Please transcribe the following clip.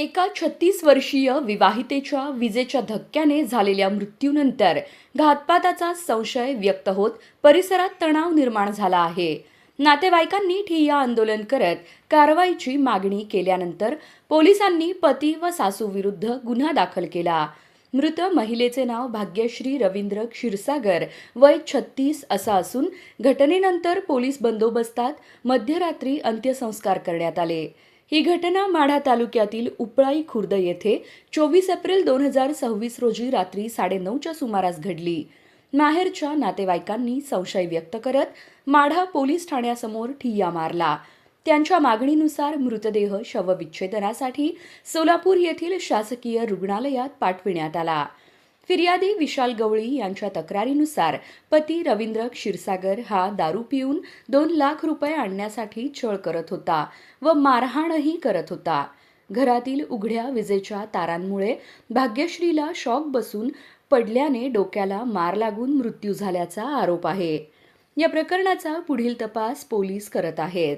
एका 36 वर्षीय विवाहितेच्या विजेच्या धक्क्याने झालेल्या मृत्यूनंतर घातपाताचा संशय व्यक्त होत परिसरात तणाव निर्माण झाला आहे. नातेवाईकांनी ठिय्या आंदोलन करत कारवाईची मागणी केल्यानंतर पोलिसांनी पती व सासूविरुद्ध गुन्हा दाखल केला. मृत महिलेचे नाव भाग्यश्री रवींद्र क्षीरसागर, वय 36 असं असून घटनेनंतर पोलीस बंदोबस्तात मध्यरात्री अंत्यसंस्कार करण्यात आले. ही घटना माढा तालुक्यातील उपळाई खुर्द येथे 24 एप्रिल 2026 रोजी रात्री 9:30च्या सुमारास घडली. माहेरच्या नातेवाईकांनी संशय व्यक्त करत माढा पोलीस ठाण्यासमोर ठिय्या मारला. त्यांच्या मागणीनुसार मृतदेह शवविच्छेदनासाठी सोलापूर येथील शासकीय रुग्णालयात पाठविण्यात आला. फिर्यादी विशाल गवळी यांच्या तक्रारीनुसार पती रवींद्र क्षीरसागर हा दारू पिऊन 2 लाख रुपये आणण्यासाठी छळ करत होता व मारहाणही करत होता. घरातील उघड्या विजेच्या तारांमुळे भाग्यश्रीला शॉक बसून पडल्याने डोक्याला मार लागून मृत्यू झाल्याचा आरोप आहे. या प्रकरणाचा पुढील तपास पोलीस करत आहेत.